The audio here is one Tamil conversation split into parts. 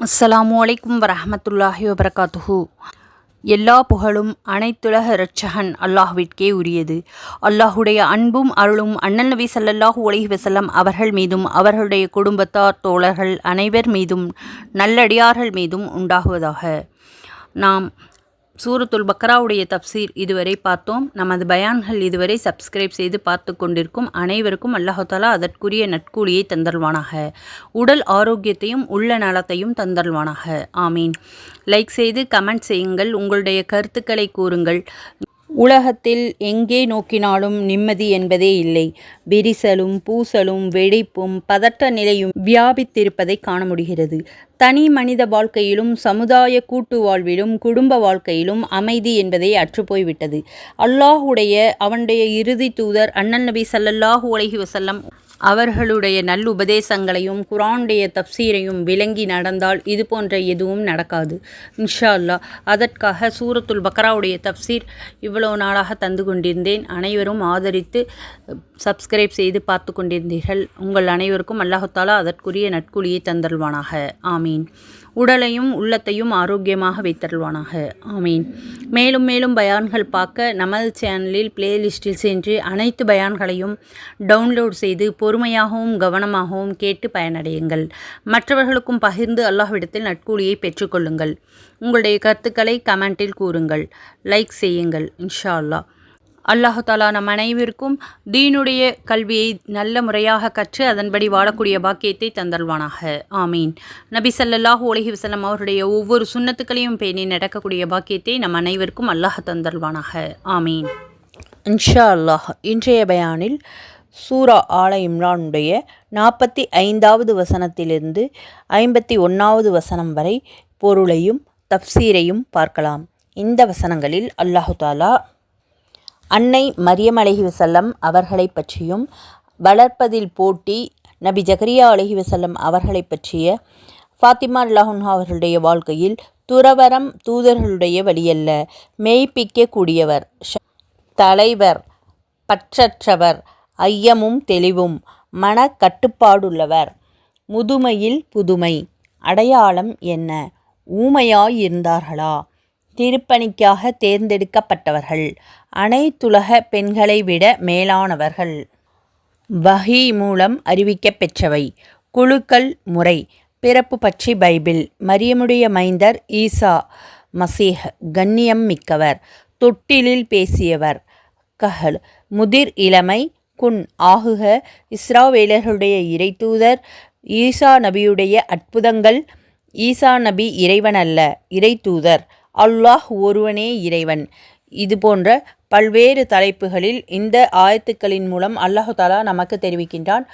அஸ்ஸலாமு அலைக்கும் வரஹ்மத்துல்லாஹி வபரகாத்துஹு. எல்லா புகழும் அனைத்துலக இரட்சகன் அல்லாஹ்விற்கே உரியது. அல்லாஹுடைய அன்பும் அருளும் அண்ணல் நபி ஸல்லல்லாஹு அலைஹி வஸல்லம் அவர்கள் மீதும் அவர்களுடைய குடும்பத்தார் தோழர்கள் அனைவர் மீதும் நல்லடியார்கள் மீதும் உண்டாகுவதாக. நாம் சூரத்துல் பக்ராவுடைய தப்சீர் இதுவரை பார்த்தோம். நமது பயான்கள் இதுவரை சப்ஸ்கிரைப் செய்து பார்த்து கொண்டிருக்கும் அனைவருக்கும் அல்லாஹ் தஆலா அதற்குரிய நற்கூலியை தந்தல்வானாக. உடல் ஆரோக்கியத்தையும் உள்ள நலத்தையும் தந்தல்வானாக. ஆமீன். லைக் செய்து கமெண்ட் செய்யுங்கள். உங்களுடைய கருத்துக்களை கூறுங்கள். உலகத்தில் எங்கே நோக்கினாலும் நிம்மதி என்பதே இல்லை. விரிசலும் பூசலும் வெடிப்பும் பதட்ட நிலையும் வியாபித்திருப்பதை காண முடிகிறது. தனி மனித வாழ்க்கையிலும் சமுதாய கூட்டு வாழ்விலும் குடும்ப வாழ்க்கையிலும் அமைதி என்பதே அற்றுப்போய்விட்டது. அவனுடைய இறுதி தூதர் அண்ணல் நபி ஸல்லல்லாஹு அலைஹி வஸல்லம் அவர்களுடைய நல்லுபதேசங்களையும் குர்ஆனுடைய தப்சீரையும் விளங்கி நடந்தால் இது போன்ற எதுவும் நடக்காது இன்ஷா அல்லாஹ். அதற்காக சூரத்துல் பக்ராவுடைய தப்சீர் இவ்வளோ நாளாக தந்து கொண்டிருந்தேன். அனைவரும் ஆதரித்து சப்ஸ்கிரைப் செய்து பார்த்து கொண்டிருந்தீர்கள். உங்கள் அனைவருக்கும் அல்லாஹ் தஆலா அதற்குரிய நற்கூலியை தந்தல்வானாக. ஆமீன். உடலையும் உள்ளத்தையும் ஆரோக்கியமாக வைத்தருள்வானாக. ஆமீன். மேலும் மேலும் பயான்கள் பார்க்க நமது சேனலில் பிளேலிஸ்டில் சென்று அனைத்து பயான்களையும் டவுன்லோட் செய்து பொறுமையாகவும் கவனமாகவும் கேட்டு பயனடையுங்கள். மற்றவர்களுக்கும் பகிர்ந்து அல்லாஹ்விடத்தில் நற்கூலியை பெற்றுக்கொள்ளுங்கள். உங்களுடைய கருத்துக்களை கமெண்டில் கூறுங்கள். லைக் செய்யுங்கள். இன்ஷா அல்லாஹ். அல்லாஹ் தஆலா நம் அனைவருக்கும் தீனுடைய கல்வியை நல்ல முறையாக கற்று அதன்படி வாழக்கூடிய பாக்கியத்தை தந்தல்வானாக. ஆமீன். நபி ஸல்லல்லாஹு அலைஹி வஸல்லம் அவருடைய ஒவ்வொரு சுன்னத்துக்களையும் பேணி நடக்கக்கூடிய பாக்கியத்தை நம் அனைவருக்கும் அல்லாஹ் தந்தல்வானாக. ஆமீன். இன்ஷா அல்லாஹ். இன்றைய பயானில் சூரா ஆல இம்ரானுடைய 45வது வசனத்திலிருந்து 51வது வசனம் வரை பொருளையும் தப்சீரையும் பார்க்கலாம். இந்த வசனங்களில் அல்லாஹ் தஆலா அன்னை மரியம் அலைஹிவஸல்லம் அவர்களை பற்றியும் வளர்ப்பதில் போட்டி நபி ஜகரியா அலைஹிவஸல்லம் அவர்களை பற்றிய ஃபாத்திமா ரலியல்லாஹு அவர்களுடைய வாழ்க்கையில் துறவரம் தூதர்களுடைய வழியல்ல, மெய்ப்பிக்கக்கூடியவர், தலைவர், பற்றற்றவர், ஐயமும் தெளிவும், மன கட்டுப்பாடுள்ளவர், முதுமையில் புதுமை, அடையாளம் என்ன, ஊமையாயிருந்தார்களா, திருப்பணிக்காக தேர்ந்தெடுக்கப்பட்டவர்கள், அனைத்துலக பெண்களை விட மேலானவர்கள், வஹி மூலம் அறிவிக்கப் பெற்றவை, குழுக்கள் முறை, பிறப்பு பற்றி பைபிள், மரியமுடைய மைந்தர் ஈசா மசீஹ், கண்ணியம் மிக்கவர், தொட்டிலில் பேசியவர், கஹல், முதிர் இளமை, குன் ஆகுக, இஸ்ராவேலர்களுடைய இறைத்தூதர், ஈசா நபியுடைய அற்புதங்கள், ஈசா நபி இறைவன் அல்ல, இறைத்தூதர், அல்லாஹ் ஒருவனே இறைவன். இது போன்ற பல்வேறு தலைப்புகளில் இந்த ஆயத்துக்களின் மூலம் அல்லாஹ் தஆலா நமக்கு தெரிவிக்கின்றான்.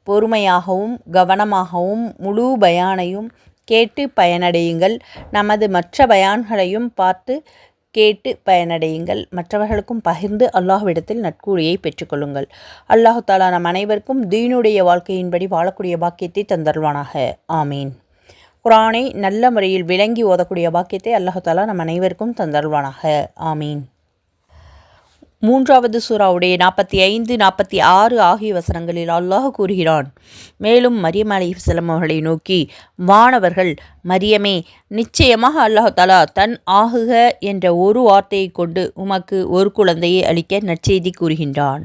பொறுமையாகவும் கவனமாகவும் முழு பயானையும் கேட்டு பயனடையுங்கள். நமது மற்ற பயான்களையும் பார்த்து கேட்டு பயனடையுங்கள். மற்றவர்களுக்கும் பகிர்ந்து அல்லாஹ்விடத்தில் நற்கூலியை பெற்றுக்கொள்ளுங்கள். அல்லாஹ் தஆலா நம் அனைவருக்கும் தீனுடைய வாழ்க்கையின்படி வாழக்கூடிய பாக்கியத்தை தந்தருள்வானாக. ஆமீன். குர்ஆனை நல்ல முறையில் விளங்கி ஓதக்கூடிய பாக்கியத்தை அல்லாஹ் தஆலா நம் அனைவருக்கும் தந்தருள்வானாக. ஆமீன். 3வது சூராவுடைய 45, 46 ஆகிய வசனங்களில் அல்லாஹ் கூறுகிறான். மேலும் மரியம் அலைஹிஸ்ஸலாம் அவர்களை நோக்கி, வானவர்கள், மரியமே, நிச்சயமாக அல்லாஹ் தஆலா தன் ஆகுக என்ற ஒரு வார்த்தையை கொண்டு உமக்கு ஒரு குழந்தையை அளிக்க நற்செய்தி கூறுகின்றான்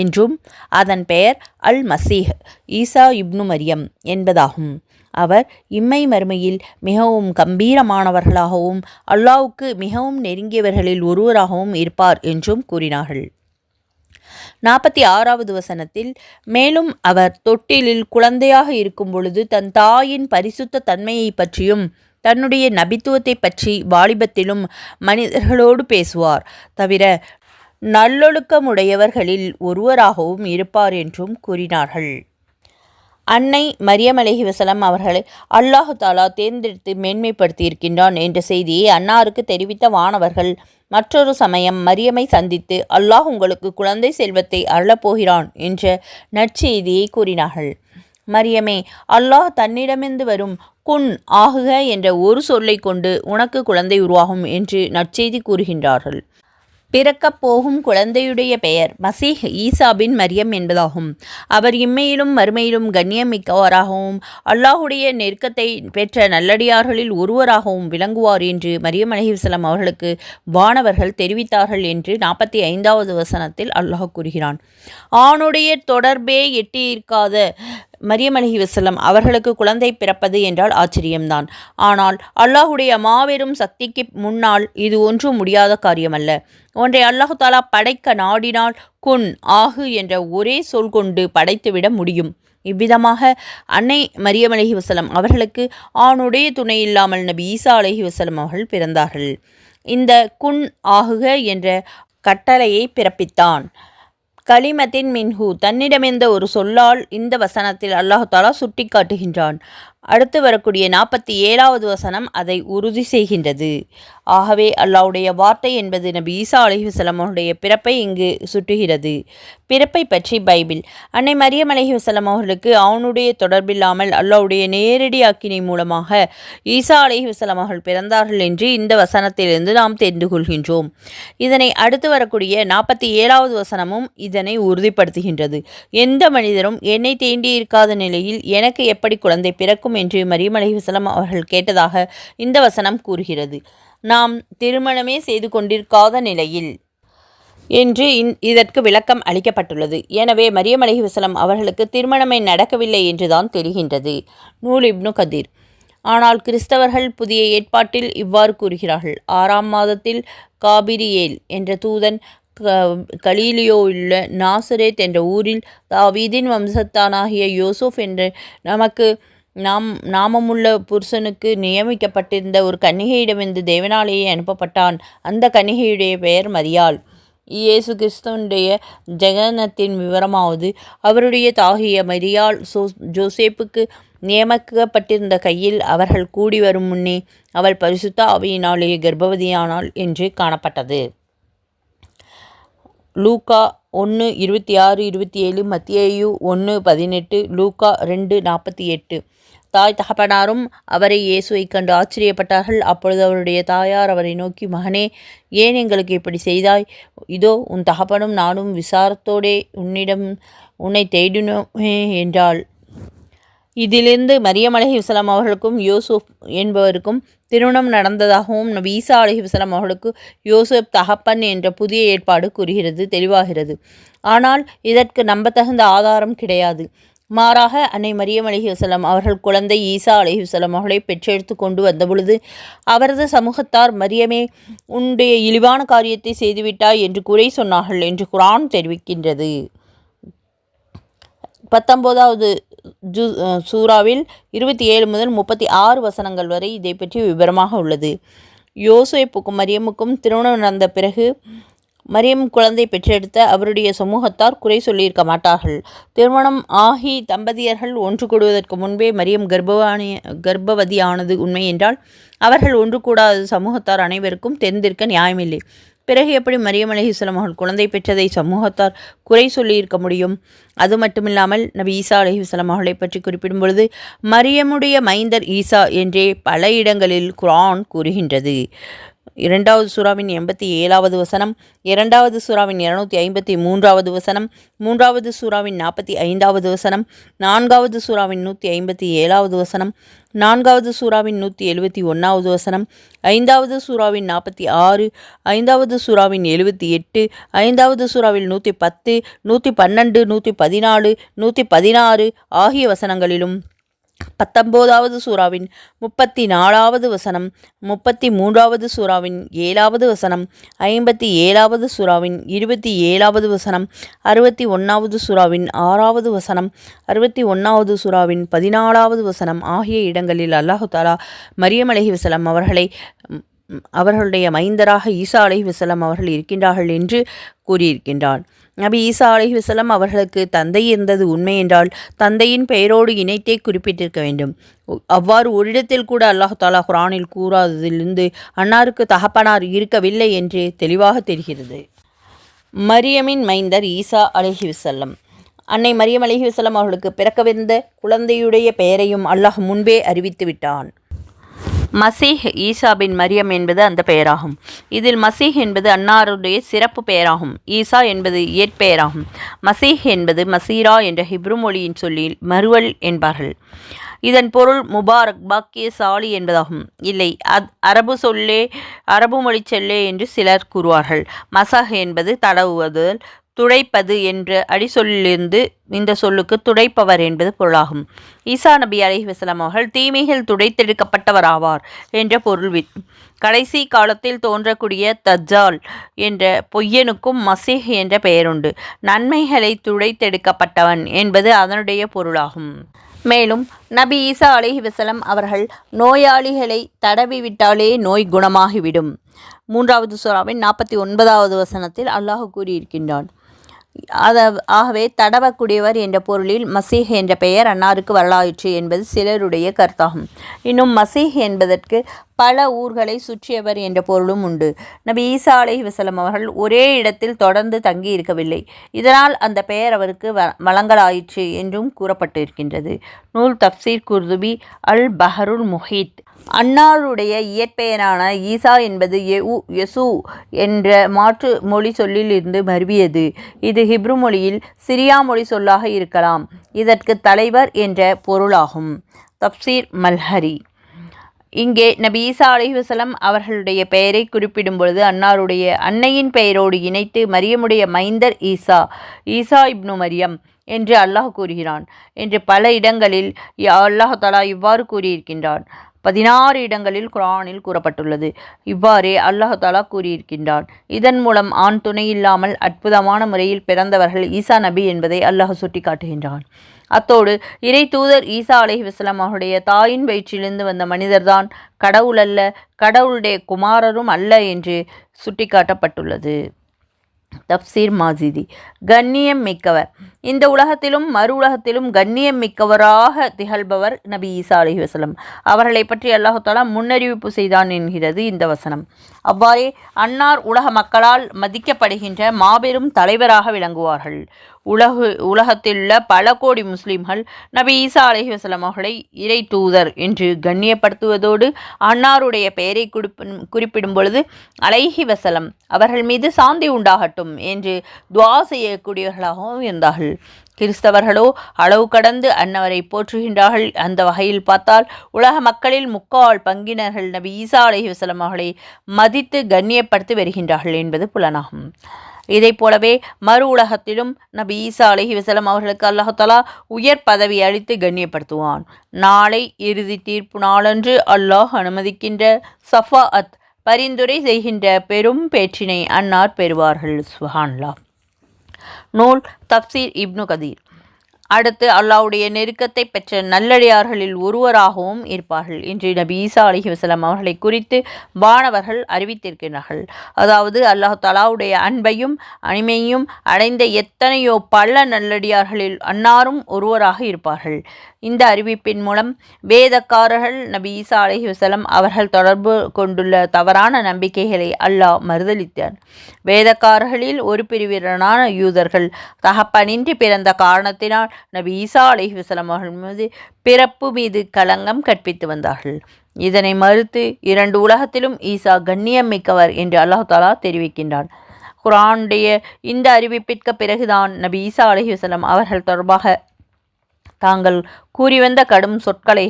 என்றும் அதன் பெயர் அல் மசீஹ், ஈசா இப்னு மரியம் என்பதாகும். அவர் இம்மை மறுமையில் மிகவும் கம்பீரமானவர்களாகவும் அல்லாஹ்வுக்கு மிகவும் நெருங்கியவர்களில் ஒருவராகவும் இருப்பார் என்றும் கூறினார்கள். 46வது வசனத்தில், மேலும் அவர் தொட்டிலில் குழந்தையாக இருக்கும் பொழுது தன் தாயின் பரிசுத்த தன்மையை பற்றியும் தன்னுடைய நபித்துவத்தை பற்றி வாலிபத்திலும் மனிதர்களோடு பேசுவார், தவிர நல்லொழுக்கமுடையவர்களில் ஒருவராகவும் இருப்பார் என்றும் கூறினார்கள். அன்னை மரியம் அலைஹிவஸல்லம் அவர்களை அல்லாஹ் தஆலா தேர்ந்தெடுத்து மேன்மைப்படுத்தியிருக்கின்றான் என்ற செய்தியை அன்னாருக்கு தெரிவித்த வானவர்கள் மற்றொரு சமயம் மரியமை சந்தித்து அல்லாஹ் உங்களுக்கு குழந்தை செல்வத்தை அருளப்போகிறான் என்ற நற்செய்தியை கூறினார்கள். மரியமே, அல்லாஹ் தன்னிடமிருந்து வரும் குன் ஆகுக என்ற ஒரு சொல்லை கொண்டு உனக்கு குழந்தை உருவாகும் என்று நற்செய்தி கூறுகின்றார்கள். பிறக்கப் போகும் குழந்தையுடைய பெயர் மசீஹ் ஈசா பின் மரியம் என்பதாகும். அவர் இம்மையிலும் மறுமையிலும் கண்ணியம் மிக்கவராகவும் அல்லாஹுடைய நெருக்கத்தை பெற்ற நல்லடியார்களில் ஒருவராகவும் விளங்குவார் என்று மரியம் அலைஹிஸ்ஸலாம் அவர்களுக்கு வானவர்கள் தெரிவித்தார்கள் என்று 45வது வசனத்தில் அல்லாஹ் கூறுகிறான். ஆணுடைய தொடர்பே எட்டியிருக்காத மரியம் அலைஹிஸ்ஸலாம் அவர்களுக்கு குழந்தை பிறப்பது என்றால் ஆச்சரியம்தான். ஆனால் அல்லாஹுடைய மாபெரும் சக்திக்கு முன்னால் இது ஒன்றும் முடியாத காரியமல்ல. ஒன்றை அல்லாஹு தாலா படைக்க நாடினால் குன் ஆகு என்ற ஒரே சொல் கொண்டு படைத்துவிட முடியும். இவ்விதமாக அன்னை மரியம் அலைஹிஸ்ஸலாம் அவர்களுக்கு ஆணுடைய துணை இல்லாமல் நபி ஈசா அலைஹிஸ்ஸலாம் அவர்கள் பிறந்தார்கள். இந்த குன் ஆகுக என்ற கட்டளையை பிறப்பித்தான். கலிமத்தின் மின்ஹு தன்னிடமிருந்த ஒரு சொல்லால் இந்த வசனத்தில் அல்லாஹு தாலா சுட்டி காட்டுகின்றான். அடுத்து வரக்கூடிய 47வது வசனம் அதை உறுதி செய்கின்றது. ஆகவே அல்லாஹ்வுடைய வார்த்தை என்பது நபி ஈசா அலைஹிஸ்ஸலாம் அவருடைய பிறப்பை இங்கு சுட்டுகிறது. பிறப்பை பற்றி பைபிள் அன்னை மரியம் அலைஹிஸ்ஸலாம் அவர்களுக்கு அவனுடைய தொடர்பில்லாமல் அல்லாஹ்வுடைய நேரடி ஆக்கினை மூலமாக ஈசா அலைஹிஸ்ஸலாம் அவர்கள் பிறந்தார்கள் என்று இந்த வசனத்திலிருந்து நாம் தெரிந்து கொள்கின்றோம். இதனை அடுத்து வரக்கூடிய 47வது வசனமும் இதனை உறுதிப்படுத்துகின்றது. எந்த மனிதரும் என்னை தீண்டி இருக்காத நிலையில் எனக்கு எப்படி குழந்தை பிறக்கும் என்று மரியம் அலைஹிஸ்ஸலாம் அவர்கள் கேட்டதாக இந்த வசனம் கூறுகிறது. நாம் திருமணமே செய்து கொண்டிருக்காத நிலையில் என்று இதற்கு விளக்கம் அளிக்கப்பட்டுள்ளது. எனவே மரியம் அலைஹிஸ்ஸலாம் அவர்களுக்கு திருமணமே நடக்கவில்லை என்றுதான் தெரிகின்றது. நூல் இப்னு கதீர். ஆனால் கிறிஸ்தவர்கள் புதிய ஏற்பாட்டில் இவ்வாறு கூறுகிறார்கள். 6ஆம் மாதத்தில் காபிரியேல் என்ற தூதன் கலீலியோவுள்ள நாசரேத் என்ற ஊரில் தாவீதின் வம்சத்தானாகிய யோசப் என்ற நாமமுள்ள புருஷனுக்கு நியமிக்கப்பட்டிருந்த ஒரு கன்னிகையிடமிருந்து தேவனாலேயே அனுப்பப்பட்டான். அந்த கன்னிகையுடைய பெயர் மரியாள். இயேசு கிறிஸ்துவனுடைய ஜனனத்தின் விவரமாவது அவருடைய தாகிய மரியாள் ஜோசேப்புக்கு நியமிக்கப்பட்டிருந்த கையில் அவர்கள் கூடி வரும் முன்னே அவள் பரிசுத்த ஆவியினாலேயே கர்ப்பவதியானாள் என்று காணப்பட்டது. லூக்கா 1:26-27, மத்தேயு 1:18, லூக்கா 2:48. தாய் தகப்பனாரும் அவரை இயேசுவைக் கண்டு ஆச்சரியப்பட்டார்கள். அப்பொழுது அவருடைய தாயார் அவரை நோக்கி, மகனே, ஏன் எங்களுக்கு இப்படி செய்தாய்? இதோ உன் தகப்பனும் நானும் விசாரத்தோடே உன்னை தேடினோமே என்றாள். இதிலிருந்து மரியம் அலைஹிஸ்ஸலாம் அவர்களுக்கும் யோசப் என்பவருக்கும் திருமணம் நடந்ததாகவும் நபி ஈசா அலைஹிஸ்ஸலாம் அவர்களுக்கு யோசப் தகப்பன் என்ற புதிய ஏற்பாடு கூறுகிறது தெளிவாகிறது. ஆனால் இதற்கு நம்பத்தகுந்த ஆதாரம் கிடையாது. மாறாக அன்னை மரியம் அலைஹிஸ்ஸலாம் அவர்கள் குழந்தை ஈசா அலைஹிஸ்ஸலாம் அவர்களை பெற்றெடுத்து கொண்டு வந்தபொழுது அவரது சமூகத்தார், மரியமே, உன்னுடைய இழிவான காரியத்தை செய்துவிட்டாய் என்று குறை சொன்னார்கள் என்று குர்ஆன் தெரிவிக்கின்றது. 19வது சூறாவில் 27 முதல் 36 வசனங்கள் வரை இதை பற்றி விவரமாக உள்ளது. யோசேப்புக்கும் மரியமுக்கும் திருமணம் நடந்த பிறகு மரியம் குழந்தை பெற்றெடுத்த அவருடைய சமூகத்தார் குறை சொல்லியிருக்க மாட்டார்கள். திருமணம் ஆகி தம்பதியர்கள் ஒன்று கூடுவதற்கு முன்பே மரியம் கர்ப்பவதியானது உண்மை என்றால் அவர்கள் ஒன்று கூடாத சமூகத்தார் அனைவருக்கும் தெரிந்திருக்க நியாயமில்லை. பிறகு எப்படி மரியம் அலைஹிஸ்ஸலாம் அவர்கள் குழந்தை பெற்றதை சமூகத்தார் குறை சொல்லியிருக்க முடியும்? அது மட்டுமில்லாமல் நபி ஈசா அலைஹிஸ்ஸலாம் அவர்களை பற்றி குறிப்பிடும் பொழுது மரியமுடைய மைந்தர் ஈசா என்றே பல இடங்களில் குர்ஆன் கூறுகின்றது. 2வது சூறாவின் 87வது வசனம், 2வது சூறாவின் 253வது வசனம், 3வது சூறாவின் 45வது வசனம், 4வது சூறாவின் 157வது வசனம், 4வது சூறாவின் 171வது வசனம், 5வது சூறாவின் 46, 5வது சூறாவின் 78, 5வது சூறாவில் 110, 112, 114, 116 ஆகிய வசனங்களிலும் 19வது சூறாவின் 34வது வசனம், 33வது சூறாவின் 7வது வசனம், 57வது சூறாவின் 27வது வசனம், 61வது சூறாவின் 6வது வசனம், 61வது சூறாவின் 14வது வசனம் ஆகிய இடங்களில் அல்லாஹு தாலா மரியம் அலைஹிஸ்ஸலாம் அவர்களுடைய மைந்தராக ஈசா அலைஹிஸ்ஸலாம் அவர்கள் இருக்கின்றார்கள் என்று கூறியிருக்கின்றான். நபி ஈசா அலைஹிஸ்ஸலாம் அவர்களுக்கு தந்தை இருந்தது உண்மை என்றால் தந்தையின் பெயரோடு இணைத்தே குறிப்பிட்டிருக்க வேண்டும். அவ்வாறு ஓரிடத்தில் கூட அல்லாஹ் தாலா குர்ஆனில் கூறாததிலிருந்து அன்னாருக்கு தகப்பனார் இருக்கவில்லை என்று தெளிவாக தெரிகிறது. மரியமின் மைந்தர் ஈசா அலைஹிஸ்ஸலாம். அன்னை மரியம் அலைஹிஸ்ஸலாம் அவர்களுக்கு பிறக்கவிருந்த குழந்தையுடைய பெயரையும் அல்லாஹ் முன்பே அறிவித்து விட்டான். மசீஹ் ஈசா பின் மரியம் என்பது அந்த பெயராகும். இதில் மசீஹ் என்பது அன்னாருடைய சிறப்பு பெயராகும். ஈசா என்பது இயற்பெயராகும். மசீஹ் என்பது மசீரா என்ற ஹிப்ரு மொழியின் சொல்லில் மறுவல் என்பார்கள். இதன் பொருள் முபாரக், பாக்கியசாலி என்பதாகும். இல்லை, அரபு மொழி சொல்லே என்று சிலர் கூறுவார்கள். மசஹ் என்பது தடவுவது, துடைப்பது என்ற அடிசொல்லிலிருந்து இந்த சொல்லுக்கு துடைப்பவர் என்பது பொருளாகும். ஈசா நபி அலைஹிவஸல்லம் அவர்கள் தீமைகள் துடைத்தெடுக்கப்பட்டவராவார் என்ற பொருள். கடைசி காலத்தில் தோன்றக்கூடிய தஜ்ஜால் என்ற பொய்யனுக்கும் மசீஹ் என்ற பெயருண்டு. நன்மைகளை துடைத்தெடுக்கப்பட்டவன் என்பது அதனுடைய பொருளாகும். மேலும் நபி ஈசா அலைஹிவஸல்லம் அவர்கள் நோயாளிகளை தடவிவிட்டாலே நோய் குணமாகிவிடும். 3வது சூராவின் 49வது வசனத்தில் அல்லாஹ் கூறியிருக்கின்றான். ஆகவே தடவக்கூடியவர் என்ற பொருளில் மசீஹ் என்ற பெயர் அன்னாருக்கு வரலாயிற்று என்பது சிலருடைய கருத்தாகும். இன்னும் மசீஹ் என்பதற்கு பல ஊர்களை சுற்றியவர் என்ற பொருளும் உண்டு. நபி ஈசா அலைஹிவஸல்லம் அவர்கள் ஒரே இடத்தில் தொடர்ந்து தங்கி இருக்கவில்லை. இதனால் அந்த பெயர் அவருக்கு வழங்கலாயிற்று என்றும் கூறப்பட்டிருக்கின்றது. நூல் தப்சீர் குர்துபி அல் பஹருல் முஹீத். அன்னாருடைய இயற்பெயரான ஈசா என்பது யசு என்ற மாற்று மொழி சொல்லில் இருந்து மருவியது. இது ஹிப்ரு மொழியில் சிரியா மொழி சொல்லாக இருக்கலாம். இதற்கு தலைவர் என்ற பொருளாகும். தப்சீர் மல்ஹரி. இங்கே நபி ஈசா அலைஹிவஸல்லம் அவர்களுடைய பெயரை குறிப்பிடும் பொழுது அன்னாருடைய அன்னையின் பெயரோடு இணைத்து மரியமுடைய மைந்தர் ஈசா இப்னு மரியம் என்று அல்லாஹ் கூறுகிறான் என்று பல இடங்களில் அல்லாஹ் தஆலா இவ்வாறு கூறியிருக்கின்றான். 16 இடங்களில் குர்ஆனில் கூறப்பட்டுள்ளது. இவ்வாறே அல்லாஹ் தஆலா கூறியிருக்கின்றான். இதன் மூலம் ஆண் துணை இல்லாமல் அற்புதமான முறையில் பிறந்தவர்கள் ஈசா நபி என்பதை அல்லாஹ் சுட்டிக்காட்டுகின்றான். அத்தோடு இறை தூதர் ஈசா அலைஹிவஸல்லம் அவருடைய தாயின் வயிற்றிலிருந்து வந்த மனிதர்தான் கடவுள் அல்ல, கடவுளுடைய குமாரரும் அல்ல என்று சுட்டிக்காட்டப்பட்டுள்ளது. தப்சீர் மாஜிதி. கண்ணியம் மிக்கவர். இந்த உலகத்திலும் மறு உலகத்திலும் கண்ணியம் மிக்கவராக திகழ்பவர் நபி ஈசா அலைஹிவஸல்லம் அவர்களை பற்றி அல்லாஹ் தஆலா முன்னறிவிப்பு செய்தான் என்கிறது இந்த வசனம். அவ்வாறே அன்னார் உலக மக்களால் மதிக்கப்படுகின்ற மாபெரும் தலைவராக விளங்குவார்கள். உலகத்திலுள்ள பல கோடி முஸ்லிம்கள் நபி ஈசா அலைஹிவஸல்லம் அவர்களை இறை தூதர் என்று கண்ணியப்படுத்துவதோடு அன்னாருடைய பெயரை குறிப்பிடும் பொழுது அலைஹிவஸல்லம் அவர்கள் மீது சாந்தி உண்டாகட்டும் என்று துஆ செய்யக்கூடியவர்களாகவும் இருந்தார்கள். கிறிஸ்தவர்களோ அளவு கடந்து அன்னவரை போற்றுகின்றார்கள். அந்த வகையில் பார்த்தால் உலக மக்களில் 3/4 பங்கினர்கள் நபி ஈசா அலைஹிவஸல்லம் அவர்களை மதித்து கண்ணியப்படுத்தி வருகின்றார்கள் என்பது புலனாகும். இதை போலவே மறு உலகத்திலும் நபி ஈசா அலைஹிவஸல்லம் அவர்களுக்கு அல்லாஹ் தஆலா உயர் பதவி அளித்து கண்ணியப்படுத்துவான். நாளை இறுதி தீர்ப்பு நாளன்று அல்லாஹ் அனுமதிக்கின்ற ஷஃபாஅத் பரிந்துரை செய்கின்ற பெரும் பேற்றினை அன்னார் பெறுவார்கள். சுப்ஹானல்லாஹ். நூல் தப்சீர் இப்னு கதீர். அடுத்து அல்லாஹ்வுடைய நெருக்கத்தை பெற்ற நல்லடியார்களில் ஒருவராகவும் இருப்பார்கள் என்று நபி ஈசா அலைஹிவஸல்லம் அவர்களை குறித்து வானவர்கள் அறிவித்திருக்கிறார்கள். அதாவது அல்லாஹ் தஆலாவுடைய அன்பையும் அனிமையும் அடைந்த எத்தனையோ பல நல்லடியார்களில் அன்னாரும் ஒருவராக இருப்பார்கள். இந்த அறிவிப்பின் மூலம் வேதக்காரர்கள் நபி ஈசா அலைஹிவஸல்லம் அவர்கள் தொடர்பு கொண்டுள்ள தவறான நம்பிக்கைகளை அல்லாஹ் மறுதலித்தார். வேதக்காரர்களில் ஒரு பிரிவினரான யூதர்கள் தகப்பனின்றி பிறந்த காரணத்தினால் நபி ஈசா அலைஹிவஸல்லம் அவர்கள் மீது பிறப்பு மீது களங்கம் கற்பித்து வந்தார்கள். இதனை மறுத்து 2 உலகத்திலும் ஈசா கண்ணியம் மிக்கவர் என்று அல்லாஹ் தஆலா தெரிவிக்கின்றான். குர்ஆனுடைய இந்த அறிவிப்பிற்கு பிறகுதான் நபி ஈசா அலைஹிவஸல்லம் அவர்கள் தொடர்பாக தாங்கள் கூறிவந்த கடும் சொற்களை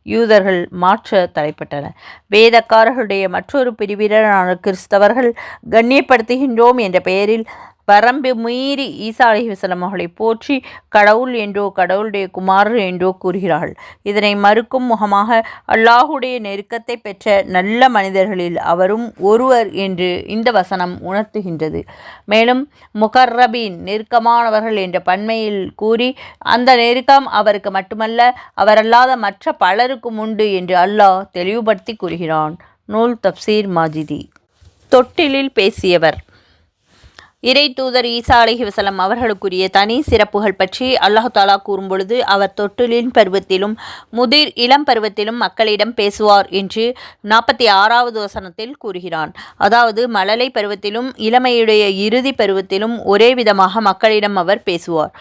யூதர்கள் மாற்ற தலைப்பட்டனர். வேதக்காரர்களுடைய மற்றொரு பிரிவினரான கிறிஸ்தவர்கள் கண்ணியப்படுத்துகின்றோம் என்ற பெயரில் வரம்பு மீறி ஈசா அலைஹிவஸல்லம் அவர்களை போற்றி கடவுள் என்றோ கடவுளுடைய குமாரர் என்றோ கூறுகிறார்கள். இதனை மறுக்கும் முகமாக அல்லாஹுடைய நெருக்கத்தை பெற்ற நல்ல மனிதர்களில் அவரும் ஒருவர் என்று இந்த வசனம் உணர்த்துகின்றது. மேலும் முகர்ரபீன் நெருக்கமானவர்கள் என்ற பன்மையில் கூறி அந்த நெருக்கம் அவருக்கு மட்டுமல்ல அவரல்லாத மற்ற பலருக்கும் உண்டு என்று அல்லாஹ் தெளிவுபடுத்தி கூறுகிறான். நூல் தப்சீர் மாஜிதி. தொட்டிலில் பேசியவர். இறை தூதர் ஈசா அலைஹிவஸல்லம் அவர்களுக்குரிய தனி சிறப்புகள் பற்றி அல்லாஹ் தஆலா கூறும்பொழுது அவர் தொட்டிலின் பருவத்திலும் முதிர் இளம் பருவத்திலும் மக்களிடம் பேசுவார் என்று 46வது வசனத்தில் கூறுகிறான். அதாவது மழலை பருவத்திலும் இளமையுடைய இறுதி பருவத்திலும் ஒரே விதமாக மக்களிடம் அவர் பேசுவார்.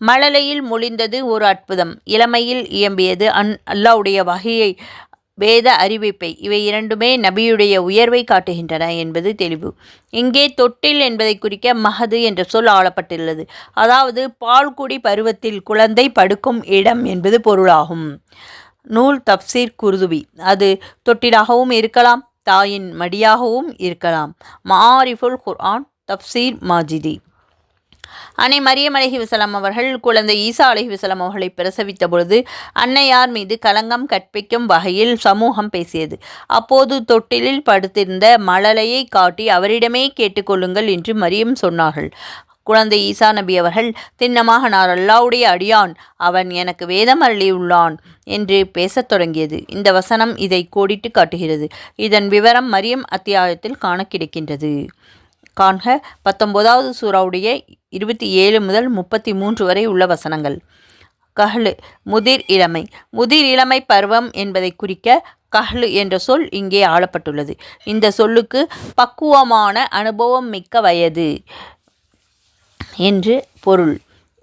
மழலையில் மொழிந்தது ஒரு அற்புதம், இளமையில் இயம்பியது அல்லாஹ்வுடைய வஹீயை வேத அறிவிப்பை இவை இரண்டுமே நபியுடைய உயர்வை காட்டுகின்றன என்பது தெளிவு. இங்கே தொட்டில் என்பதை குறிக்க மஹது என்ற சொல் ஆளப்பட்டுள்ளது. அதாவது பால்குடி பருவத்தில் குழந்தை படுக்கும் இடம் என்பது பொருளாகும். நூல் தப்சீர் குர்துபி. அது தொட்டிலாகவும் இருக்கலாம், தாயின் மடியாகவும் இருக்கலாம். மாரிஃபுல் குர்ஆன் தப்சீர் மாஜிதி. அன்னை மரியம் அலைஹிவஸலாம் அவர்கள் குழந்தை ஈசா அலைஹிவஸலாம் அவர்களை பிரசவித்த பொழுது அன்னையார் மீது களங்கம் கற்பிக்கும் வகையில் சமூகம் பேசியது. அப்போது தொட்டிலில் படுத்திருந்த மழலையை காட்டி அவரிடமே கேட்டுக்கொள்ளுங்கள் என்று மரியம் சொன்னார்கள். குழந்தை ஈசா நபி அவர்கள் திண்ணமாக நான் அல்லாஹ்வுடைய அடியான், அவன் எனக்கு வேதம் அருளியுள்ளான் என்று பேசத் தொடங்கியது. இந்த வசனம் இதை கோடிட்டு காட்டுகிறது. இதன் விவரம் மரியம் அத்தியாயத்தில் காண கிடைக்கின்றது. காண்க 19வது சூராவுடைய 27 முதல் 33 வரை உள்ள வசனங்கள். கஹ்லு முதிர் இளமை. முதிர் இளமை பருவம் என்பதை குறிக்க கஹ்லு என்ற சொல் இங்கே ஆளப்பட்டுள்ளது. இந்த சொல்லுக்கு பக்குவமான அனுபவம் மிக்க வயது என்று பொருள்.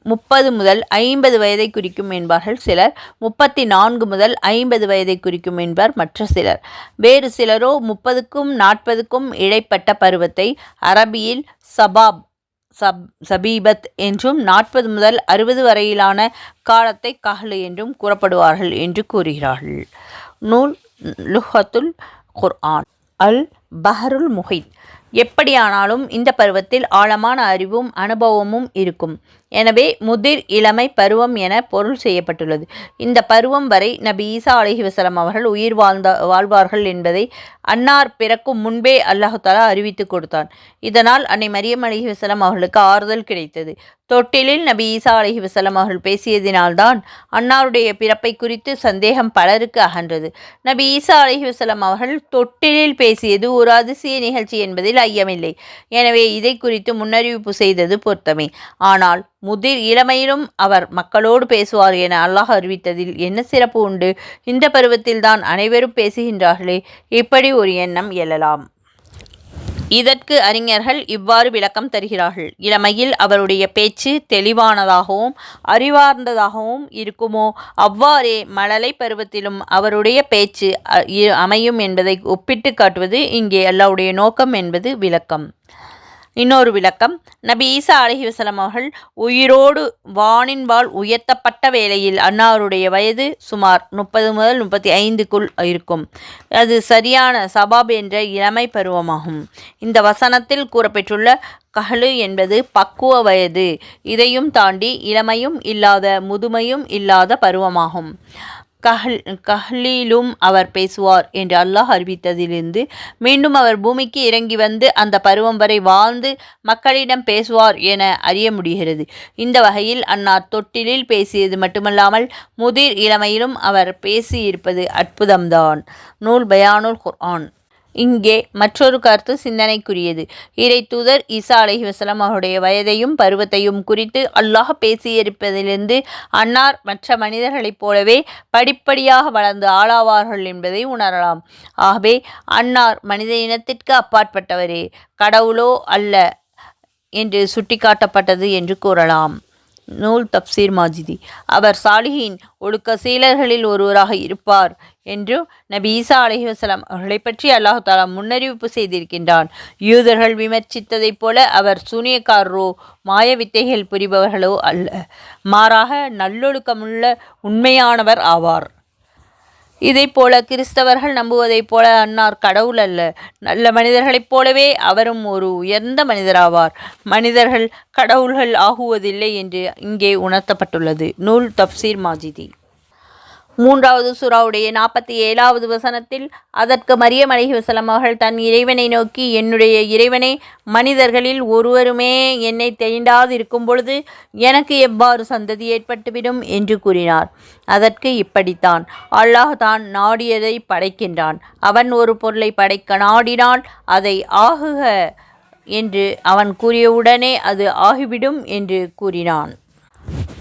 30 முதல் 50 வயதை குறிக்கும் என்பார்கள் சிலர். 34 முதல் 50 வயதை குறிக்கும் என்பார் மற்ற சிலர். வேறு சிலரோ 30க்கும் 40க்கும் இடைப்பட்ட பருவத்தை அரபியில் சபீபத் என்றும் 40 முதல் 60 வரையிலான காலத்தை கஹ்லு என்றும் கூறப்படுவார்கள் என்று கூறுகிறார்கள். நூல் லுஹத்துல் குர்ஆன் அல் பஹருல் முஹீத். எப்படியானாலும் இந்த பருவத்தில் ஆழமான அறிவும் அனுபவமும் இருக்கும். எனவே முதிர் இளமை பருவம் என பொருள் செய்யப்பட்டுள்ளது. இந்த பருவம் வரை நபி ஈசா அலைஹிவஸலாம் அவர்கள் உயிர் வாழ்வார்கள் என்பதை அன்னார் பிறக்கும் முன்பே அல்லாஹ் தஆலா அறிவித்து கொடுத்தான். இதனால் அன்னை மரியம் அலைஹிவஸலாம் அவர்களுக்கு ஆறுதல் கிடைத்தது. தொட்டிலில் நபி ஈசா அலைஹிவஸலாம் அவர்கள் பேசியதினால்தான் அன்னாருடைய பிறப்பை குறித்து சந்தேகம் பலருக்கு அகன்றது. நபி ஈசா அலைஹிவஸலாம் அவர்கள் தொட்டிலில் பேசியது ஒரு அதிசய நிகழ்ச்சி என்பதில் ஐயமில்லை. எனவே இதை குறித்து முன்னறிவிப்பு செய்தது பொருத்தமே. ஆனால் முதிர் இளமையிலும் அவர் மக்களோடு பேசுவார் என அல்லாஹ் அறிவித்ததில் என்ன சிறப்பு உண்டு? இந்த பருவத்தில்தான் அனைவரும் பேசுகின்றார்களே, இப்படி ஒரு எண்ணம் எழலாம். இதற்கு அறிஞர்கள் இவ்வாறு விளக்கம் தருகிறார்கள். இளமையில் அவருடைய பேச்சு தெளிவானதாகவும் அறிவார்ந்ததாகவும் இருக்குமோ, அவ்வாறே மழலை பருவத்திலும் அவருடைய பேச்சு அமையும் என்பதை ஒப்பிட்டு காட்டுவது இங்கே அல்லாஹ்வுடைய நோக்கம் என்பது விளக்கம். இன்னொரு விளக்கம், நபி ஈசா அலைஹிவஸலாம் அவர்கள் உயிரோடு வானின்பால் உயர்த்தப்பட்ட வேளையில் அன்னாருடைய வயது சுமார் 30 முதல் 35க்குள் இருக்கும். அது சரியான சபாப் என்ற இளமை பருவமாகும். இந்த வசனத்தில் கூறப்பெற்றுள்ள கஹ்லு என்பது பக்குவ வயது. இதையும் தாண்டி இளமையும் இல்லாத முதுமையும் இல்லாத பருவமாகும். கஹ்லிலும் அவர் பேசுவார் என்று அல்லாஹ் அறிவித்ததிலிருந்து மீண்டும் அவர் பூமிக்கு இறங்கி வந்து அந்த பருவம் வரை வாழ்ந்து மக்களிடம் பேசுவார் என அறிய முடிகிறது. இந்த வகையில் அன்னார் தொட்டிலில் பேசியது மட்டுமல்லாமல் முதிர் இளமையிலும் அவர் பேசியிருப்பது அற்புதம்தான். நூல் பயானுல் குர்ஆன். இங்கே மற்றொரு கருத்து சிந்தனைக்குரியது. இறை தூதர் ஈசா அலைஹிவஸலாம் அவருடைய வயதையும் பருவத்தையும் குறித்து அல்லாஹ் பேசியிருப்பதிலிருந்து அன்னார் மற்ற மனிதர்களைப் போலவே படிப்படியாக வளர்ந்து ஆளாவார்கள் என்பதை உணரலாம். ஆகவே அன்னார் மனித இனத்திற்கு அப்பாற்பட்டவரே, கடவுளோ அல்ல என்று சுட்டிக்காட்டப்பட்டது என்று கூறலாம். நூல் தப்சீர் மாஜிதி. அவர் சாலிஹீன் ஒழுக்க சீலர்களில் ஒருவராக இருப்பார் என்று நபி ஈசா அலைஹிவஸலாம் அவர்களை பற்றி அல்லாஹ் தஆலா முன்னறிவிப்பு செய்திருக்கின்றான். யூதர்கள் விமர்சித்ததைப் போல அவர் சூனியக்காரரோ மாய வித்தைகள் புரிபவர்களோ அல்ல, மாறாக நல்லொழுக்கமுள்ள உண்மையானவர் ஆவார். இதைப்போல கிறிஸ்தவர்கள் நம்புவதைப் போல அன்னார் கடவுள் அல்ல, நல்ல மனிதர்களைப் போலவே அவரும் ஒரு உயர்ந்த மனிதராவார். மனிதர்கள் கடவுள்கள் ஆகுவதில்லை என்று இங்கே உணர்த்தப்பட்டுள்ளது. நூல் தப்சீர் மாஜிதி. 3வது சூராவுடைய 47வது வசனத்தில் அதற்கு மரியம் அலைஹிவஸலாம் அவர்கள் தன் இறைவனை நோக்கி, என்னுடைய இறைவனே, மனிதர்களில் ஒருவருமே என்னை தெரிந்தாதிருக்கும் பொழுது எனக்கு எவ்வாறு சந்ததி ஏற்பட்டுவிடும் என்று கூறினார். அதற்கு இப்படித்தான், அல்லாஹ் தான் நாடியதை படைக்கின்றான். அவன் ஒரு பொருளை படைக்க நாடினால் அதை ஆகுக என்று அவன் கூறியவுடனே அது ஆகிவிடும் என்று கூறினான்.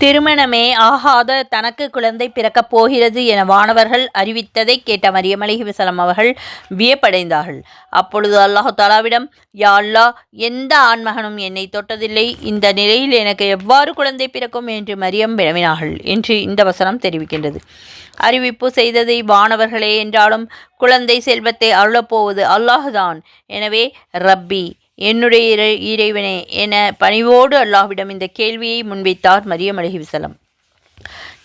திருமணமே ஆகாத தனக்கு குழந்தை பிறக்கப் போகிறது என வானவர்கள் அறிவித்ததை கேட்ட மரியம் அலைஹிஸ்ஸலாம் அவர்கள் வியப்படைந்தார்கள். அப்பொழுது அல்லாஹு தஆலாவிடம், யா அல்லாஹ், எந்த ஆண்மகனும் என்னை தொட்டதில்லை, இந்த நிலையில் எனக்கு எவ்வாறு குழந்தை பிறக்கும் என்று மரியம் வினவினார்கள் என்று இந்த வசனம் தெரிவிக்கின்றது. அறிவிப்பு செய்ததை வானவர்களே என்றாலும் குழந்தை செல்வத்தை அருளப்போவது அல்லாஹுதான். எனவே ரப்பி, என்னுடைய இறைவனே என பணிவோடு அல்லாஹ்விடம் இந்த கேள்வியை முன்வைத்தார் மரியம் அலைஹிஸ்ஸலாம்.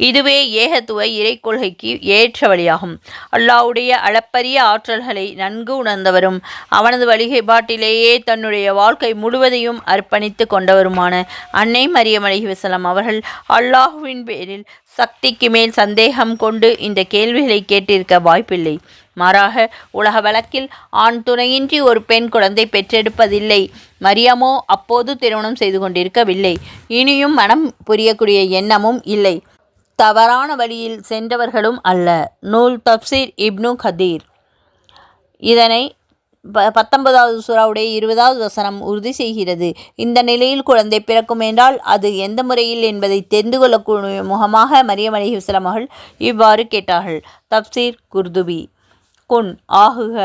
இதுவே ஏகத்துவ இறை கொள்கைக்கு ஏற்ற வழியாகும். அல்லாஹ்வுடைய அளப்பரிய ஆற்றல்களை நன்கு உணர்ந்தவரும் அவனது வழிபாட்டிலேயே தன்னுடைய வாழ்க்கை முழுவதையும் அர்ப்பணித்து கொண்டவருமான அன்னை மரியம் அலைஹிஸ்ஸலாம் அவர்கள் அல்லாஹ்வின் பேரில் சக்திக்கு மேல் சந்தேகம் கொண்டு இந்த கேள்விகளை கேட்டிருக்க வாய்ப்பில்லை. மாறாக உலக வழக்கில் ஆண் துணையின்றி ஒரு பெண் குழந்தை பெற்றெடுப்பதில்லை. மரியமோ அப்போது திருமணம் செய்து கொண்டிருக்கவில்லை. இனியும் மனம் புரியக்கூடிய எண்ணமும் இல்லை. தவறான வழியில் சென்றவர்களும் அல்ல. நூல் தப்சீர் இப்னு கதீர் இதனை 19வது சூராவுடைய 20வது வசனம் உறுதி செய்கிறது. இந்த நிலையில் குழந்தை பிறக்கும் என்றால் அது எந்த முறையில் என்பதை தெரிந்து கொள்ளக்கூடிய முகமாக மரியம் அலைஹிஸ்ஸலாம் அவர்கள் இவ்வாறு கேட்டார்கள். தப்சீர் குர்துபி. குன், ஆகுக.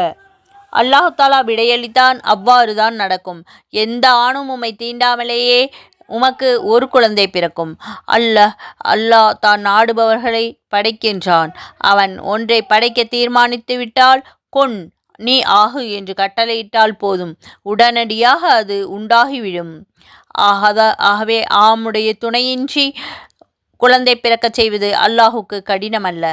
அல்லாஹ் தஆலா விடையளித்தான், அவ்வாறு தான் நடக்கும். எந்த ஆணும் உம்மை தீண்டாமலேயே உமக்கு ஒரு குழந்தை பிறக்கும். அல்லாஹ் தான் நாடுபவர்களை படைக்கின்றான். அவன் ஒன்றை படைக்க தீர்மானித்து விட்டால் கொன், நீ ஆகு என்று கட்டளையிட்டால் போதும், உடனடியாக அது உண்டாகிவிடும். ஆகவே ஆமுடைய துணையின்றி குழந்தை பிறக்கச் செய்வது அல்லாஹுக்கு கடினமல்ல.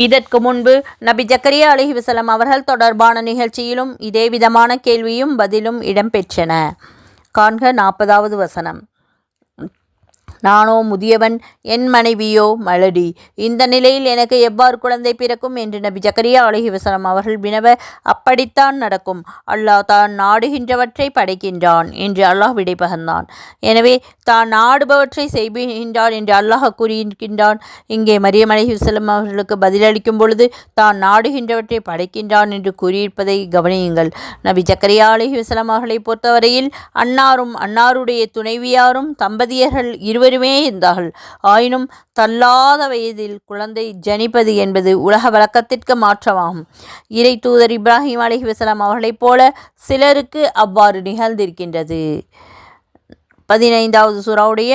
இதற்கு முன்பு நபி ஜக்கரியா அலைஹிஸ்ஸலாம் அவர்கள் தொடர்பான நிகழ்ச்சியிலும் இதே விதமான கேள்வியும் பதிலும் இடம்பெற்றன. காண்க 40வது வசனம். நானோ முதியவன், என் மனைவியோ மலடி. இந்த நிலையில் எனக்கு எவ்வாறு குழந்தை பிறக்கும் என்று நபி ஜக்கரியா அலைஹிஸ்ஸலாம் அவர்கள் வினவ, அப்படித்தான் நடக்கும். அல்லாஹ் தான் நாடுகின்றவற்றை படைக்கின்றான் என்று அல்லாஹ் விடை பகர்ந்தான். எனவே தான் நாடுபவற்றை செய்கின்றான் என்று அல்லாஹ் கூறியிருக்கின்றான். இங்கே மரியம் அலைஹிஸ்ஸலாம் அவர்களுக்கு பதிலளிக்கும் பொழுது தான் நாடுகின்றவற்றை படைக்கின்றான் என்று கூறியிருப்பதை கவனியுங்கள். நபி ஜக்கரியா அலைஹிஸ்ஸலாம் அவர்களை பொறுத்தவரையில் அன்னாரும் அன்னாருடைய துணைவியாரும் தம்பதியர்கள் இருவருமே இருந்தார்கள். ஆயினும் தள்ளாத வயதில் குழந்தை ஜனிப்பது என்பது உலக வழக்கத்திற்கு மாற்றமாகும். இறை தூதர் இப்ராஹிம் அலைஹிஸ்ஸலாம் அவர்களைப் போல சிலருக்கு அவ்வாறு நிகழ்ந்திருக்கின்றது. 15வது சூராவுடைய